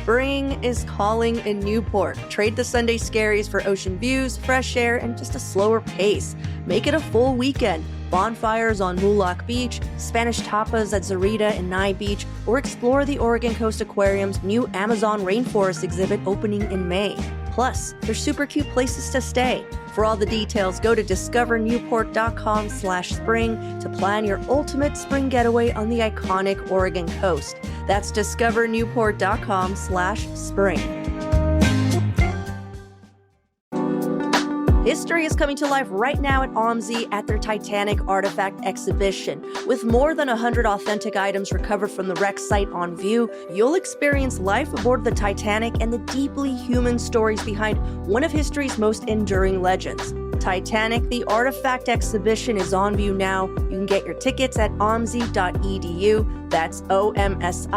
Spring is calling in Newport. Trade the Sunday scaries for ocean views, fresh air, and just a slower pace. Make it a full weekend. Bonfires on Moolock Beach, Spanish tapas at Zarita and Nye Beach, or explore the Oregon Coast Aquarium's new Amazon Rainforest exhibit opening in May. Plus, there's super cute places to stay. For all the details, go to discovernewport.com/spring to plan your ultimate spring getaway on the iconic Oregon coast. That's discovernewport.com/spring. History is coming to life right now at OMSI at their Titanic Artifact exhibition. With more than 100 authentic items recovered from the wreck site on view, you'll experience life aboard the Titanic and the deeply human stories behind one of history's most enduring legends. Titanic, the Artifact exhibition is on view now. You can get your tickets at omsi.edu. That's omsi.edu.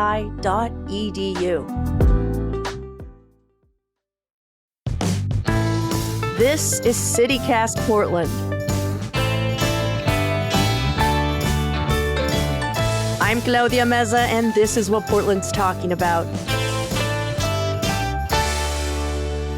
This is CityCast Portland. I'm Claudia Meza, and this is what Portland's talking about.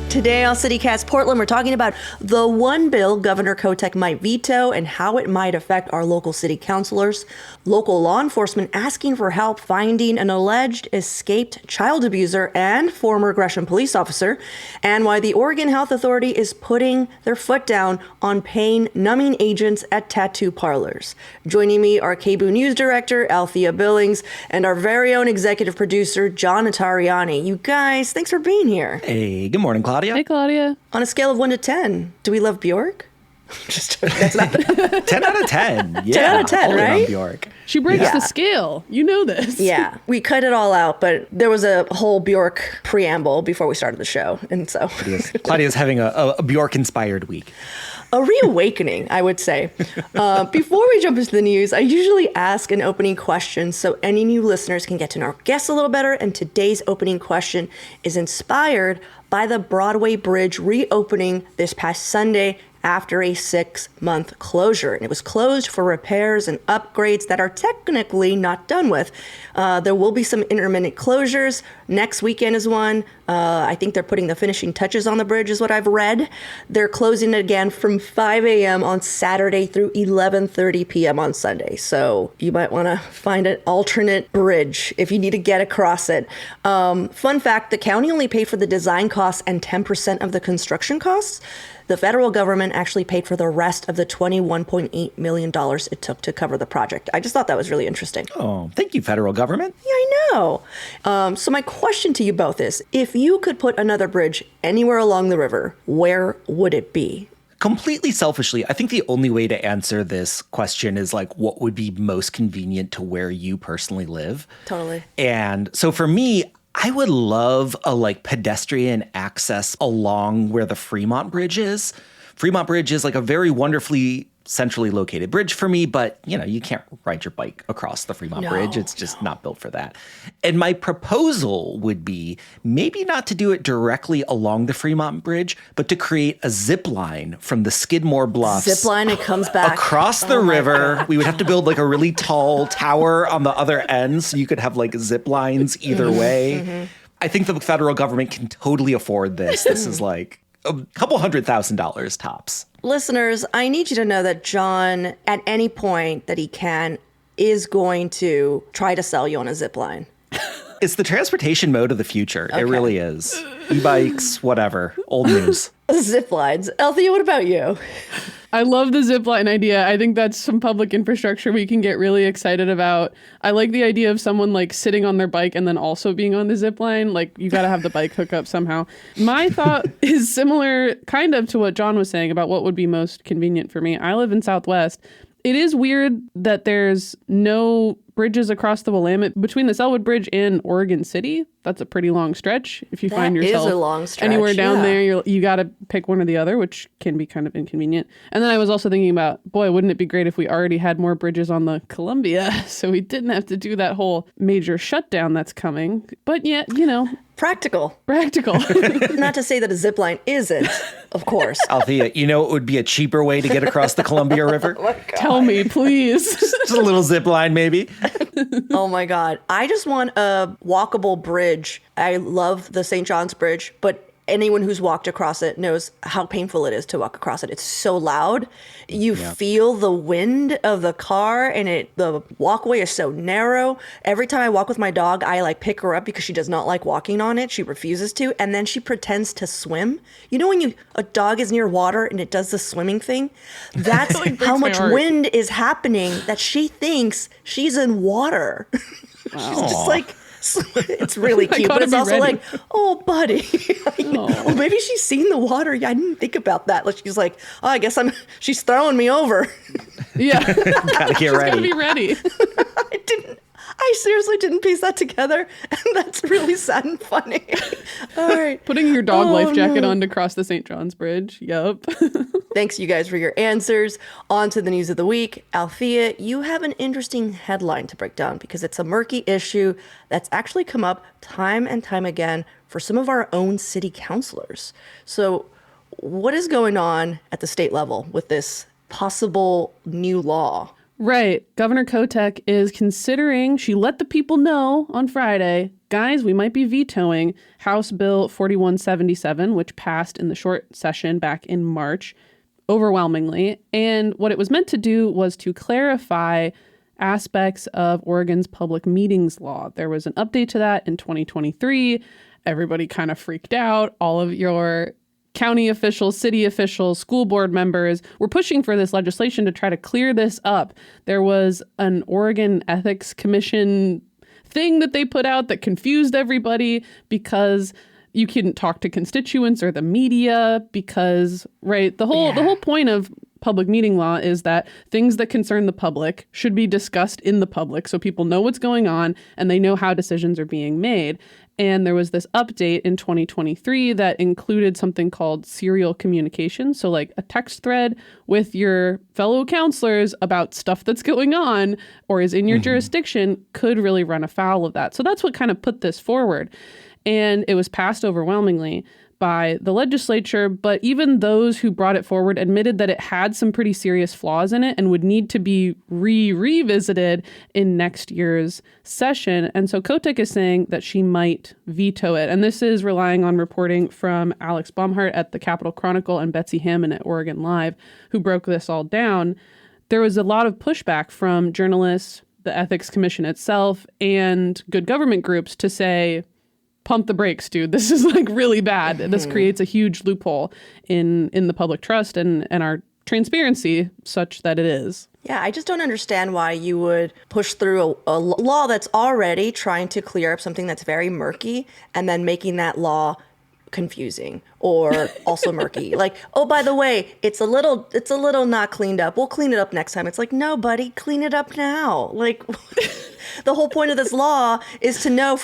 Today on CityCast Portland, we're talking about the one bill Governor Kotek might veto and how it might affect our local city councilors, local law enforcement asking for help finding an alleged escaped child abuser and former Gresham police officer, and why the Oregon Health Authority is putting their foot down on paying numbing agents at tattoo parlors. Joining me are KBOO News Director Althea Billings and our very own executive producer, John Notarianni. You guys, thanks for being here. Hey, good morning, Claudia. Hey, Claudia. On a scale of 1 to 10, do we love Bjork? That's not 10 out of 10. Yeah, 10 out of 10, right? Bjork. She breaks the scale. You know this. Yeah, we cut it all out, but there was a whole Bjork preamble before we started the show, and so Claudia's having a Bjork-inspired week. A reawakening, I would say. Before we jump into the news, I usually ask an opening question so any new listeners can get to know our guests a little better, and today's opening question is inspired by the Broadway Bridge reopening this past Sunday after a 6-month closure. And it was closed for repairs and upgrades that are technically not done with. There will be some intermittent closures. Next weekend is one. I think they're putting the finishing touches on the bridge is what I've read. They're closing it again from 5 a.m. on Saturday through 11:30 p.m. on Sunday. So you might want to find an alternate bridge if you need to get across it. Fun fact, the county only paid for the design costs and 10% of the construction costs. The federal government actually paid for the rest of the $21.8 million it took to cover the project. I just thought that was really interesting. Oh, thank you, federal government. Yeah, I know. So my question to you both is, if you could put another bridge anywhere along the river, where would it be? Completely selfishly, I think the only way to answer this question is like, what would be most convenient to where you personally live? Totally. And so for me, I would love a pedestrian access along where the Fremont Bridge is. Fremont Bridge is like a very wonderfully centrally located bridge for me, but you can't ride your bike across the Fremont Bridge. It's just not built for that. And my proposal would be maybe not to do it directly along the Fremont Bridge, but to create a zip line from the Skidmore Bluffs. Zip line, it comes back. Across the river. We would have to build like a really tall tower on the other end so you could have like zip lines either way. Mm-hmm. I think the federal government can totally afford this. This is like a couple $100,000 tops. Listeners, I need you to know that John, at any point that he can, is going to try to sell you on a zip line. It's the transportation mode of the future. Okay. It really is. E-bikes, whatever. Old news. Zip lines. Althea, what about you? I love the zip line idea. I think that's some public infrastructure we can get really excited about. I like the idea of someone like sitting on their bike and then also being on the zip line. Like you got to have the bike hook up somehow. My thought is similar kind of to what John was saying about what would be most convenient for me. I live in Southwest. It is weird that there's no bridges across the Willamette between the Selwood Bridge and Oregon City. That's a pretty long stretch. If you find yourself anywhere down there, you got to pick one or the other, which can be kind of inconvenient. And then I was also thinking about, boy, wouldn't it be great if we already had more bridges on the Columbia so we didn't have to do that whole major shutdown that's coming. But yet, Practical. Not to say that a zip line isn't, of course. Althea, it would be a cheaper way to get across the Columbia River? Oh, tell me, please. Just a little zip line, maybe. Oh my God. I just want a walkable bridge. I love the St. John's Bridge, but anyone who's walked across it knows how painful it is to walk across it. It's so loud. You feel the wind of the car, and the walkway is so narrow. Every time I walk with my dog, I like pick her up because she does not like walking on it. She refuses to, and then she pretends to swim. You know when a dog is near water and it does the swimming thing? That's how much wind is happening that she thinks she's in water. She's just like, it's really cute, but it's also like, oh, buddy. Oh, maybe she's seen the water. Yeah, I didn't think about that. Like, she's like, oh, I guess she's throwing me over. Yeah. Gotta get ready. Gotta be ready. I seriously didn't piece that together, and that's really sad and funny. All right. Putting your dog life jacket on to cross the St. John's Bridge. Yep. Thanks, you guys, for your answers. On to the news of the week. Althea, you have an interesting headline to break down because it's a murky issue that's actually come up time and time again for some of our own city councilors. So what is going on at the state level with this possible new law? Right. Governor Kotek is considering, she let the people know on Friday, guys, we might be vetoing House Bill 4177, which passed in the short session back in March, overwhelmingly. And what it was meant to do was to clarify aspects of Oregon's public meetings law. There was an update to that in 2023. Everybody kind of freaked out. All of your county officials, city officials, school board members were pushing for this legislation to try to clear this up. There was an Oregon Ethics Commission thing that they put out that confused everybody because you couldn't talk to constituents or the media because, right, the whole point of public meeting law is that things that concern the public should be discussed in the public so people know what's going on and they know how decisions are being made. And there was this update in 2023 that included something called serial communication. So like a text thread with your fellow counselors about stuff that's going on or is in your jurisdiction could really run afoul of that. So that's what kind of put this forward. And it was passed overwhelmingly by the legislature, but even those who brought it forward admitted that it had some pretty serious flaws in it and would need to be revisited in next year's session. And so Kotek is saying that she might veto it. And this is relying on reporting from Alex Baumhart at the Capitol Chronicle and Betsy Hammond at Oregon Live, who broke this all down. There was a lot of pushback from journalists, the Ethics Commission itself, and good government groups to say, pump the brakes, dude. This is like really bad. This creates a huge loophole in the public trust and our transparency such that it is. Yeah, I just don't understand why you would push through a law that's already trying to clear up something that's very murky and then making that law confusing or also murky. Like, oh, by the way, it's a little not cleaned up. We'll clean it up next time. It's like, no, buddy, clean it up now. Like, the whole point of this law is to know if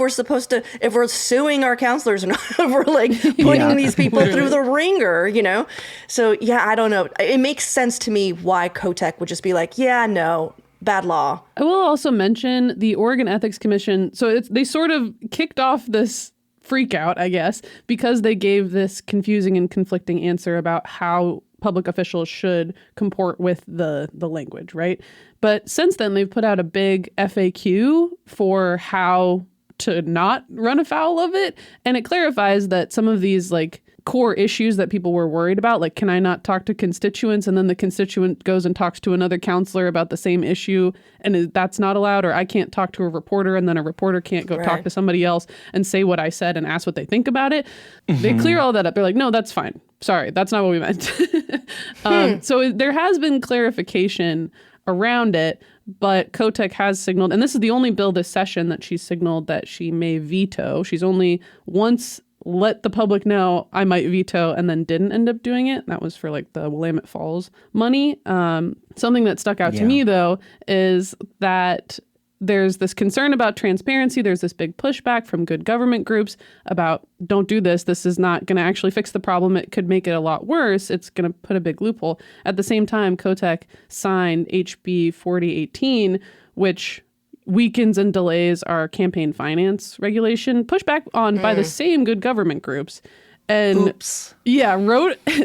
we're suing our counselors or not, if we're like putting these people through the ringer, you know? So yeah, I don't know. It makes sense to me why Kotek would just be like, yeah, no, bad law. I will also mention the Oregon Ethics Commission. So they sort of kicked off this freak out, I guess, because they gave this confusing and conflicting answer about how public officials should comport with the language, right? But since then, they've put out a big FAQ for how to not run afoul of it. And it clarifies that some of these like core issues that people were worried about, like, can I not talk to constituents? And then the constituent goes and talks to another counselor about the same issue and that's not allowed, or I can't talk to a reporter and then a reporter can't go talk to somebody else and say what I said and ask what they think about it. They clear all that up. They're like, no, that's fine. Sorry, that's not what we meant. So there has been clarification around it, but Kotek has signaled, and this is the only bill this session that she's signaled that she may veto. She's only once let the public know I might veto and then didn't end up doing it. That was for like the Willamette Falls money. Something that stuck out to me, though, is that there's this concern about transparency. There's this big pushback from good government groups about don't do this. This is not going to actually fix the problem. It could make it a lot worse. It's going to put a big loophole. At the same time, Kotek signed HB 4018, which weakens and delays our campaign finance regulation, pushed back on by the same good government groups. And Oops. yeah,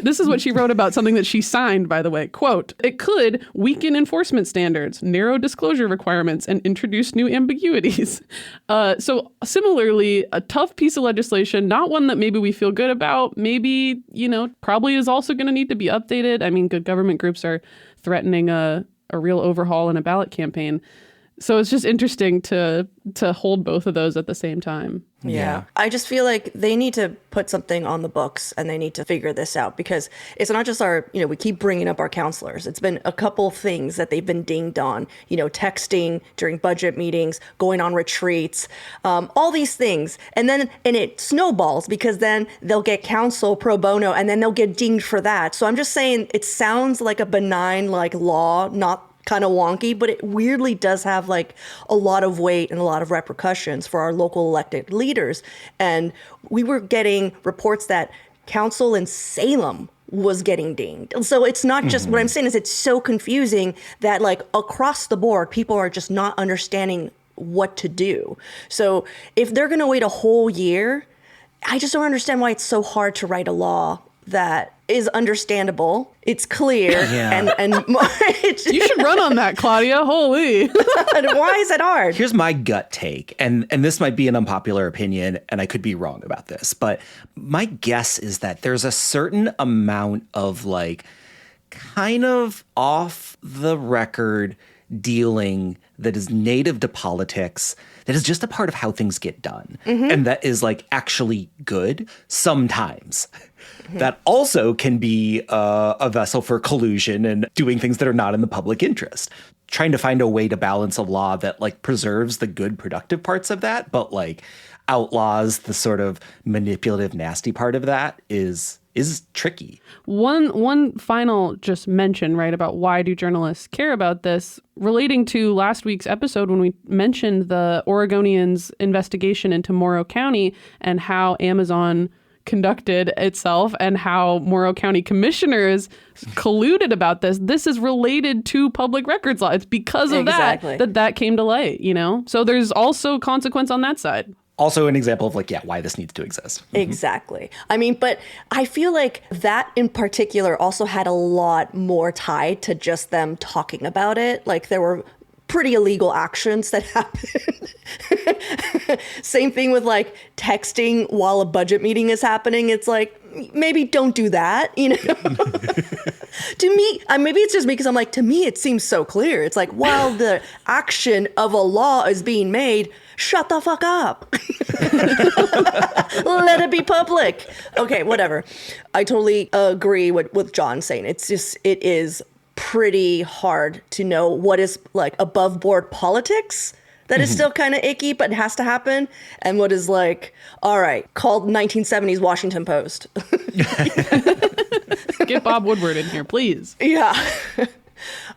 this is what she wrote about something that she signed, by the way. Quote, "It could weaken enforcement standards, narrow disclosure requirements, and introduce new ambiguities." So similarly, a tough piece of legislation, not one that maybe we feel good about, maybe, probably is also going to need to be updated. I mean, good government groups are threatening a real overhaul in a ballot campaign. So it's just interesting to hold both of those at the same time. Yeah. I just feel like they need to put something on the books and they need to figure this out, because it's not just we keep bringing up our counselors. It's been a couple things that they've been dinged on, texting during budget meetings, going on retreats, all these things. And it snowballs, because then they'll get counsel pro bono and then they'll get dinged for that. So I'm just saying, it sounds like a benign law, not kind of wonky, but it weirdly does have a lot of weight and a lot of repercussions for our local elected leaders. And we were getting reports that council in Salem was getting dinged. So it's not just, what I'm saying is it's so confusing that across the board, people are just not understanding what to do. So if they're going to wait a whole year, I just don't understand why it's so hard to write a law that is understandable. It's clear. Yeah. And You should run on that, Claudia. Holy. Why is it hard? Here's my gut take, and this might be an unpopular opinion, and I could be wrong about this, but my guess is that there's a certain amount of kind of off the record dealing that is native to politics, that is just a part of how things get done, and that is actually good sometimes. That also can be a vessel for collusion and doing things that are not in the public interest. Trying to find a way to balance a law that preserves the good, productive parts of that, but outlaws the sort of manipulative, nasty part of that is tricky. One final just mention, right, about why do journalists care about this, relating to last week's episode when we mentioned the Oregonians' investigation into Morrow County and how Amazon conducted itself and how Morrow County commissioners colluded about this. This is related to public records law. It's because of that came to light, So there's also consequence on that side. Also an example of why this needs to exist. Exactly. I mean, but I feel like that in particular also had a lot more tied to just them talking about it. There were pretty illegal actions that happened. Same thing with texting while a budget meeting is happening. It's maybe don't do that, To me, maybe it's just me, because I'm to me, it seems so clear. It's while the action of a law is being made, shut the fuck up. Let it be public. Okay, whatever. I totally agree with John saying. It is pretty hard to know what is above board politics that is still kind of icky but has to happen, and what is all right, called 1970s Washington Post. Get Bob Woodward in here, please. Yeah.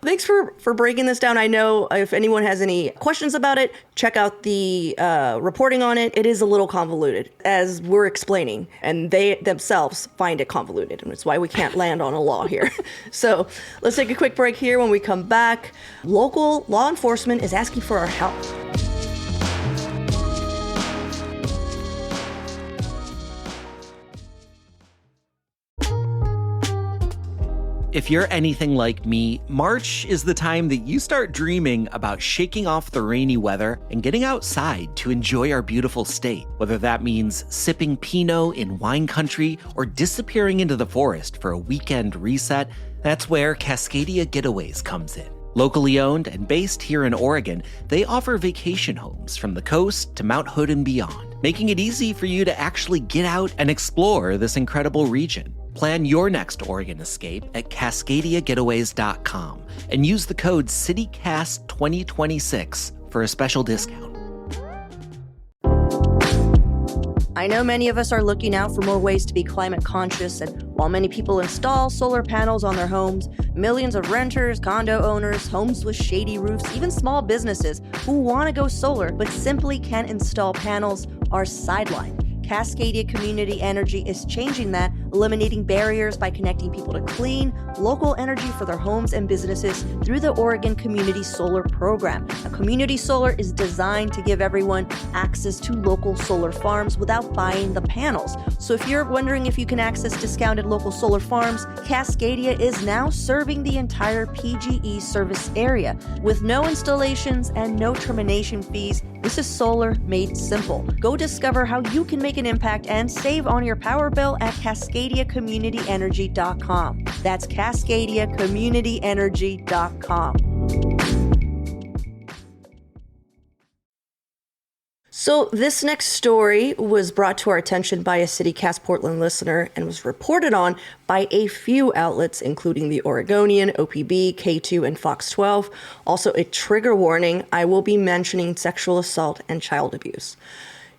Thanks for breaking this down. I know if anyone has any questions about it, check out the reporting on it. It is a little convoluted, as we're explaining, and they themselves find it convoluted, and it's why we can't land on a law here. So let's take a quick break here. When we come back, local law enforcement is asking for our help. If you're anything like me, March is the time that you start dreaming about shaking off the rainy weather and getting outside to enjoy our beautiful state. Whether that means sipping Pinot in wine country or disappearing into the forest for a weekend reset, that's where Cascadia Getaways comes in. Locally owned and based here in Oregon, they offer vacation homes from the coast to Mount Hood and beyond, making it easy for you to actually get out and explore this incredible region. Plan your next Oregon escape at CascadiaGetaways.com and use the code CityCast2026 for a special discount. I know many of us are looking out for more ways to be climate conscious, and while many people install solar panels on their homes, millions of renters, condo owners, homes with shady roofs, even small businesses who want to go solar but simply can't install panels are sidelined. Cascadia Community Energy is changing that, eliminating barriers by connecting people to clean, local energy for their homes and businesses through the Oregon Community Solar Program. Now, Community Solar is designed to give everyone access to local solar farms without buying the panels. So if you're wondering if you can access discounted local solar farms, Cascadia is now serving the entire PGE service area with no installations and no termination fees. This is solar made simple. Go discover how you can make an impact and save on your power bill at CascadiaCommunityEnergy.com. That's CascadiaCommunityEnergy.com. So this next story was brought to our attention by a CityCast Portland listener and was reported on by a few outlets, including The Oregonian, OPB, K2, and Fox 12. Also, a trigger warning, I will be mentioning sexual assault and child abuse.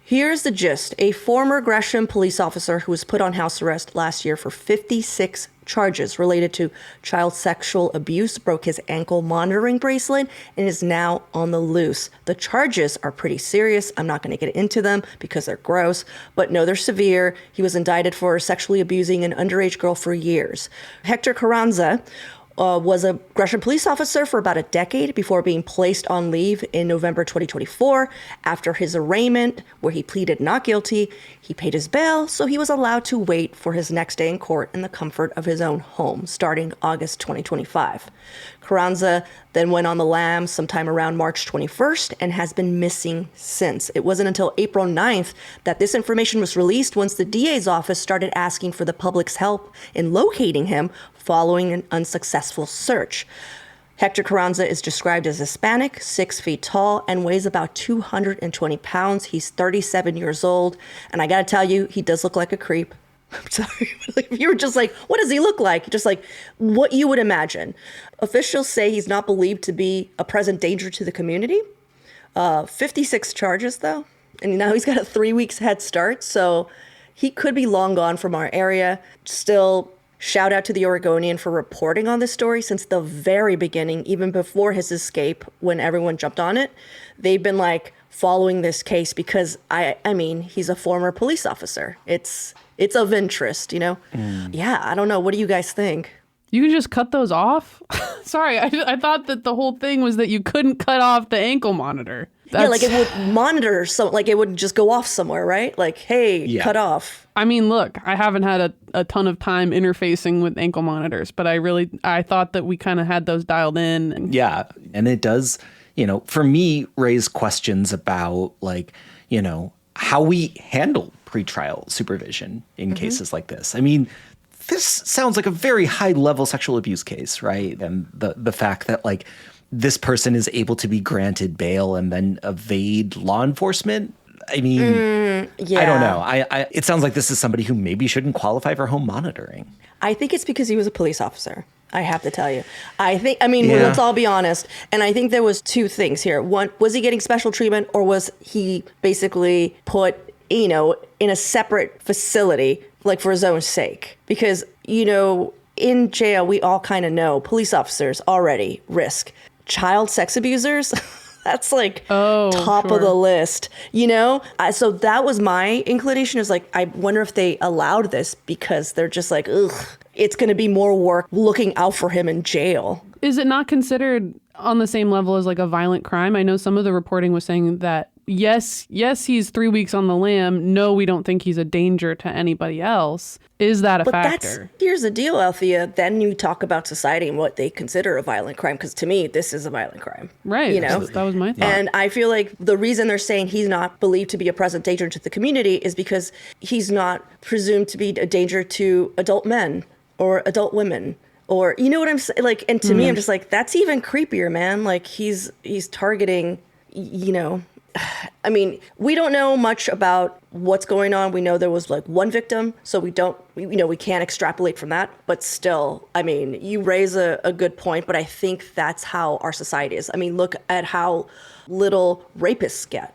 Here's the gist. A former Gresham police officer who was put on house arrest last year for 56 charges related to child sexual abuse broke his ankle monitoring bracelet and is now on the loose. The charges are pretty serious. I'm not going to get into them because they're gross, but no, they're severe. He was indicted for sexually abusing an underage girl for years. Hector Carranza was a Gresham police officer for about a decade before being placed on leave in November 2024. After his arraignment, where he pleaded not guilty, he paid his bail, so he was allowed to wait for his next day in court in the comfort of his own home, starting August 2025. Carranza then went on the lam sometime around March 21st and has been missing since. It wasn't until April 9th that this information was released once the DA's office started asking for the public's help in locating him following an unsuccessful search. Hector Carranza is described as Hispanic, 6 feet tall, and weighs about 220 pounds. He's 37 years old, and I gotta tell you, he does look like a creep. I'm sorry, but if you were just like, what does he look like? Just like what you would imagine. Officials say he's not believed to be a present danger to the community. 56 charges, though, and now he's got a 3 weeks head start, so he could be long gone from our area. Still, shout out to the Oregonian for reporting on this story since the very beginning, even before his escape, when everyone jumped on it. They've been like following this case because I mean, he's a former police officer. It's of interest, you know? Yeah, I don't know. What do you guys think? You can just cut those off? Sorry, I thought that the whole thing was that you couldn't cut off the ankle monitor. Yeah, like it would monitor, so like it would just go off somewhere, right? Like, hey, cut off. I mean, look, I haven't had a ton of time interfacing with ankle monitors, but I thought that we kind of had those dialed in. Yeah, and it does, for me, raise questions about like, how we handle pretrial supervision in cases like this. I mean, this sounds like a very high-level sexual abuse case, right? And the fact that like this person is able to be granted bail and then evade law enforcement. I mean, I don't know. It sounds like this is somebody who maybe shouldn't qualify for home monitoring. I think it's because he was a police officer. I have to tell you. Let's all be honest. And I think there was two things here. One, was he getting special treatment or was he basically put, in a separate facility, like for his own sake? Because, in jail, we all kind of know police officers already risk. Child sex abusers, that's like top of the list, So that was my inclination, is like, I wonder if they allowed this because they're just like, ugh, it's going to be more work looking out for him in jail. Is it not considered on the same level as like a violent crime? I know some of the reporting was saying that yes, he's 3 weeks on the lam. No, we don't think he's a danger to anybody else. Is that a factor? Here's the deal, Althea. Then you talk about society and what they consider a violent crime. Because to me, this is a violent crime. Right. That was my thought. And I feel like the reason they're saying he's not believed to be a present danger to the community is because he's not presumed to be a danger to adult men or adult women. Or, you know what I'm saying? Like, and to me, I'm just like, that's even creepier, man. Like, he's targeting, I mean, we don't know much about what's going on. We know there was like one victim, so we can't extrapolate from that. But still, I mean, you raise a good point, but I think that's how our society is. I mean, look at how little rapists get,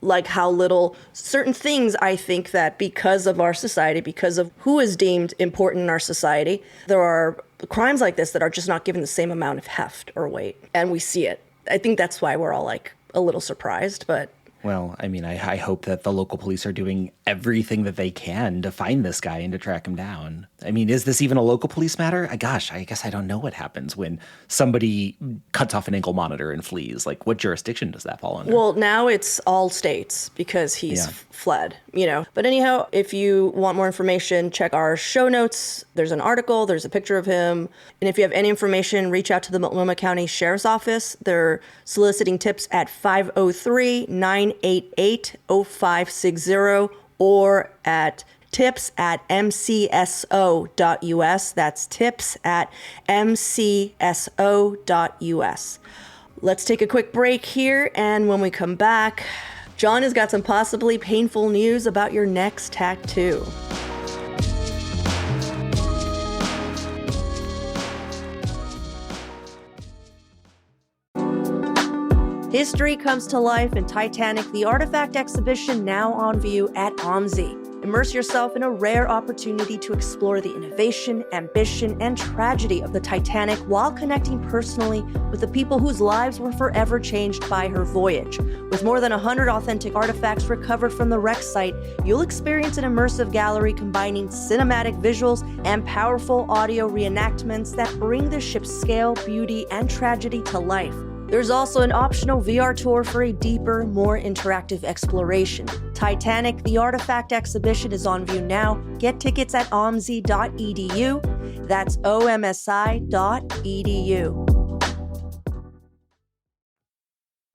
like how little certain things. I think that because of our society, because of who is deemed important in our society, there are crimes like this that are just not given the same amount of heft or weight. And we see it. I think that's why we're all like a little surprised, but Well, I mean, I hope that the local police are doing everything that they can to find this guy and to track him down. I mean, is this even a local police matter? I guess I don't know what happens when somebody cuts off an ankle monitor and flees. Like, what jurisdiction does that fall under? Well, now it's all states because he's fled, But anyhow, if you want more information, check our show notes. There's an article, there's a picture of him. And if you have any information, reach out to the Multnomah County Sheriff's Office. They're soliciting tips at 503-988-0560 or at tips@mcso.us. That's tips@mcso.us. Let's take a quick break here, and when we come back, John has got some possibly painful news about your next tattoo. History comes to life in Titanic, the artifact exhibition now on view at OMSI. Immerse yourself in a rare opportunity to explore the innovation, ambition, and tragedy of the Titanic while connecting personally with the people whose lives were forever changed by her voyage. With more than 100 authentic artifacts recovered from the wreck site, you'll experience an immersive gallery combining cinematic visuals and powerful audio reenactments that bring the ship's scale, beauty, and tragedy to life. There's also an optional VR tour for a deeper, more interactive exploration. Titanic, the Artifact Exhibition is on view now. Get tickets at omsi.edu. That's omsi.edu.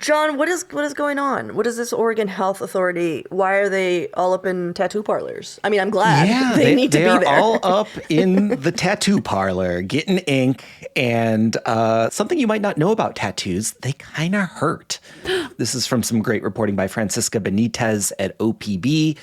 John, what is going on? What is this Oregon Health Authority? Why are they all up in tattoo parlors? I mean, I'm glad they need to be there. They're all up in the tattoo parlor, getting ink, and something you might not know about tattoos, they kind of hurt. This is from some great reporting by Francisca Benitez at OPB.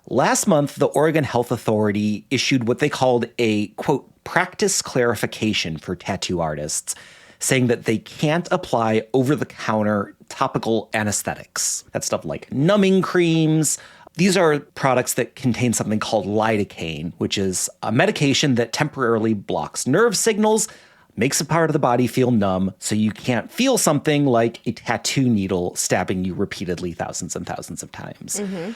Last month, the Oregon Health Authority issued what they called a, quote, practice clarification for tattoo artists, saying that they can't apply over-the-counter topical anesthetics. That's stuff like numbing creams. These are products that contain something called lidocaine, which is a medication that temporarily blocks nerve signals, makes a part of the body feel numb, so you can't feel something like a tattoo needle stabbing you repeatedly thousands and thousands of times. Mm-hmm.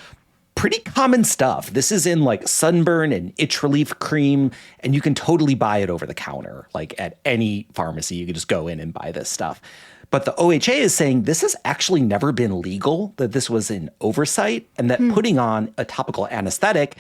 Pretty common stuff. This is in like sunburn and itch relief cream, and you can totally buy it over the counter. Like at any pharmacy, you can just go in and buy this stuff. But the OHA is saying this has actually never been legal, that this was an oversight, and that putting on a topical anesthetic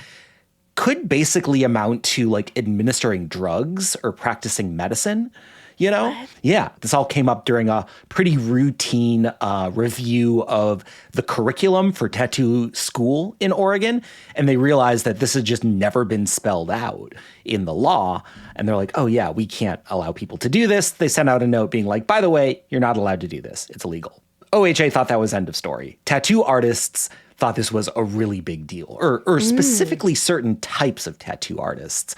could basically amount to like administering drugs or practicing medicine. What? Yeah, this all came up during a pretty routine review of the curriculum for tattoo school in Oregon. And they realized that this had just never been spelled out in the law. And they're like, oh, yeah, we can't allow people to do this. They sent out a note being like, by the way, you're not allowed to do this. It's illegal. OHA thought that was end of story. Tattoo artists thought this was a really big deal, or specifically certain types of tattoo artists.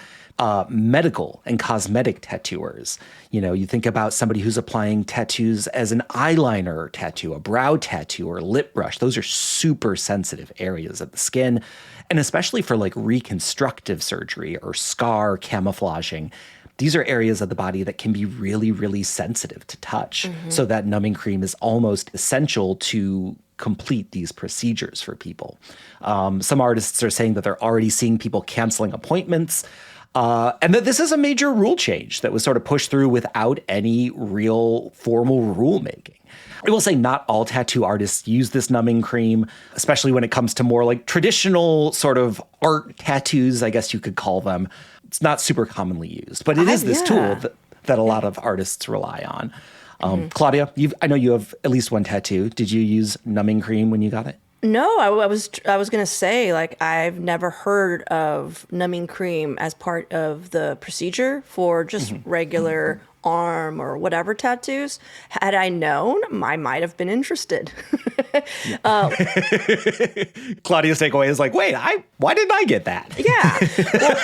Medical and cosmetic tattooers. You think about somebody who's applying tattoos as an eyeliner tattoo, a brow tattoo, or lip brush. Those are super sensitive areas of the skin. And especially for like reconstructive surgery or scar camouflaging, these are areas of the body that can be really, really sensitive to touch. Mm-hmm. So that numbing cream is almost essential to complete these procedures for people. Some artists are saying that they're already seeing people canceling appointments. And that this is a major rule change that was sort of pushed through without any real formal rulemaking. I will say not all tattoo artists use this numbing cream, especially when it comes to more like traditional sort of art tattoos, I guess you could call them. It's not super commonly used, but it is this tool that a lot of artists rely on. Claudia, I know you have at least one tattoo. Did you use numbing cream when you got it? No, I was going to say, like, I've never heard of numbing cream as part of the procedure for just regular arm or whatever tattoos. Had I known, I might have been interested. Claudia's takeaway is like, wait, why didn't I get that? Yeah.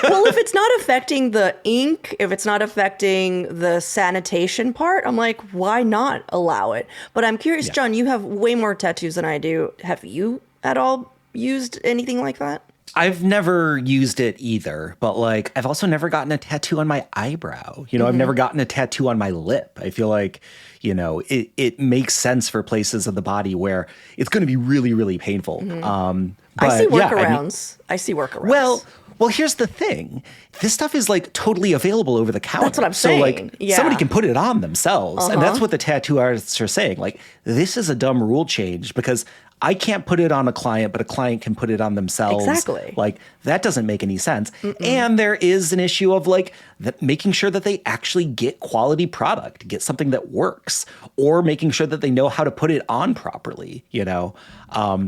Well, if it's not affecting the ink, if it's not affecting the sanitation part, I'm like, why not allow it? But I'm curious, John, you have way more tattoos than I do. Have you at all used anything like that? I've never used it either, but like I've also never gotten a tattoo on my eyebrow. You know, I've never gotten a tattoo on my lip. I feel like, you know, it makes sense for places of the body where it's going to be really, really painful. But I see yeah, workarounds. I see workarounds. Well, here's the thing. This stuff is like totally available over the counter. That's what I'm so saying. like Yeah. somebody can put it on themselves. And that's what the tattoo artists are saying. Like, this is a dumb rule change because I can't put it on a client, but a client can put it on themselves. Exactly. Like, that doesn't make any sense. And there is an issue of like making sure that they actually get quality product, get something that works, or making sure that they know how to put it on properly, you know?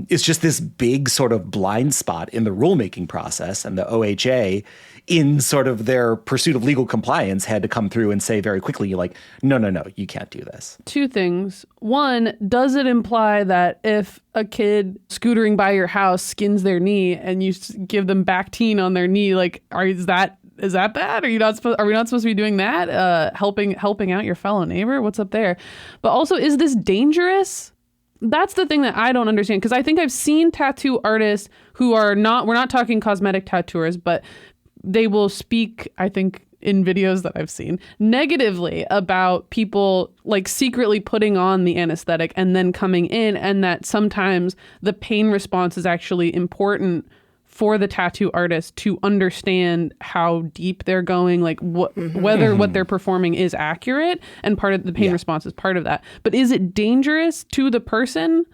It's just this big sort of blind spot in the rulemaking process, and the OHA, in sort of their pursuit of legal compliance, had to come through and say very quickly, like, no, you can't do this. Two things. One, does it imply that if a kid scootering by your house skins their knee and you give them Bactine on their knee, like, is that bad? Are we not supposed to be doing that? Helping out your fellow neighbor? What's up there? But also, is this dangerous? That's the thing that I don't understand, because I think I've seen tattoo artists who are we're not talking cosmetic tattooers, but they will speak, I think, in videos that I've seen, negatively about people like secretly putting on the anesthetic and then coming in, and that sometimes the pain response is actually important for the tattoo artist to understand how deep they're going, like whether what they're performing is accurate, and part of the pain response is part of that. But is it dangerous to the person?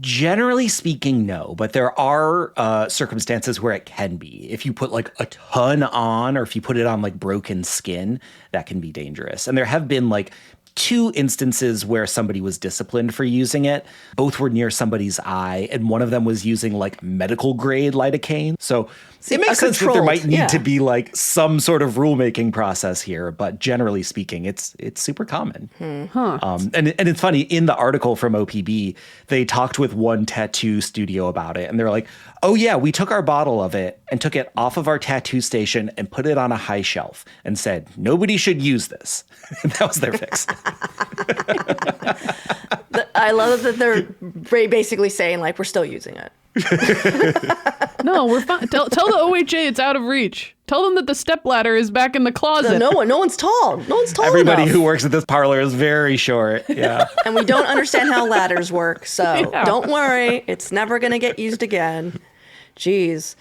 Generally speaking, no, but there are circumstances where it can be. If you put like a ton on, or if you put it on like broken skin, that can be dangerous. And there have been like 2 instances where somebody was disciplined for using it. Both were near somebody's eye, and one of them was using like medical grade lidocaine. So it makes sense that there might need to be like some sort of rulemaking process here, but generally speaking, it's super common. And it's funny, in the article from OPB, they talked with one tattoo studio about it, and they're like, oh yeah, we took our bottle of it and took it off of our tattoo station and put it on a high shelf and said, nobody should use this. And that was their fix. I love that they're basically saying, like, we're still using it. No, we're fine. Tell the OHA it's out of reach. Tell them that the stepladder is back in the closet. No one's tall. No one's tall Everybody enough. who works at this parlor is very short. Yeah. And we don't understand how ladders work, so don't worry. It's never going to get used again. Jeez.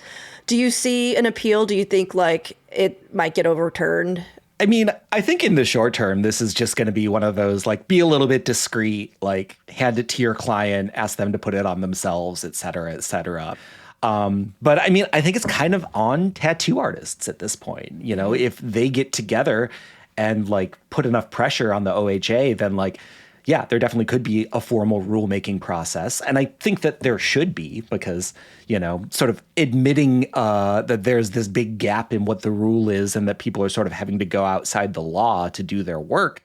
Do you see an appeal? Do you think, like, it might get overturned? I mean, I think in the short term, this is just going to be one of those, like, be a little bit discreet, like, hand it to your client, ask them to put it on themselves, et cetera, et cetera. But I mean, I think it's kind of on tattoo artists at this point. You know, if they get together and like put enough pressure on the OHA, then like, yeah, there definitely could be a formal rulemaking process. And I think that there should be, because, you know, sort of admitting that there's this big gap in what the rule is and that people are sort of having to go outside the law to do their work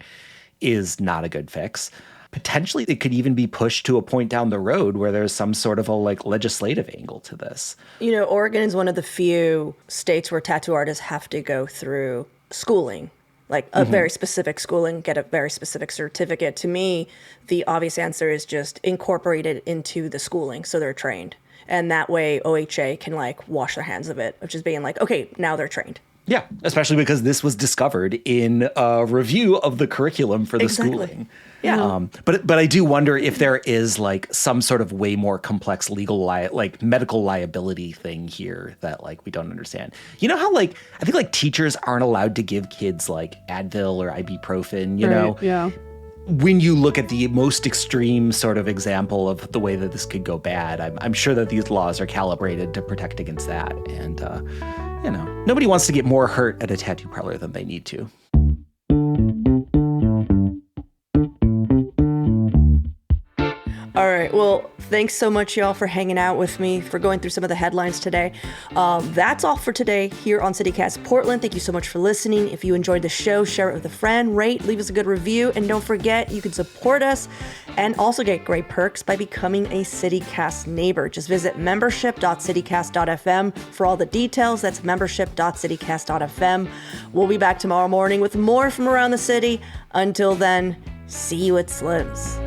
is not a good fix. Potentially, it could even be pushed to a point down the road where there's some sort of a like legislative angle to this. You know, Oregon is one of the few states where tattoo artists have to go through schooling, like a very specific schooling, get a very specific certificate. To me, the obvious answer is just incorporate it into the schooling so they're trained. And that way OHA can like wash their hands of it, which is being like, okay, now they're trained. Yeah, especially because this was discovered in a review of the curriculum for the schooling. Yeah. But I do wonder if there is like some sort of way more complex legal like medical liability thing here that like we don't understand. You know how like I think like teachers aren't allowed to give kids like Advil or ibuprofen, you know? Yeah. When you look at the most extreme sort of example of the way that this could go bad, I'm sure that these laws are calibrated to protect against that. And, you know, nobody wants to get more hurt at a tattoo parlor than they need to. All right. Well, thanks so much, y'all, for hanging out with me, for going through some of the headlines today. That's all for today here on CityCast Portland. Thank you so much for listening. If you enjoyed the show, share it with a friend, rate, leave us a good review, and don't forget, you can support us and also get great perks by becoming a CityCast neighbor. Just visit membership.citycast.fm for all the details. That's membership.citycast.fm. We'll be back tomorrow morning with more from around the city. Until then, see you at Slim's.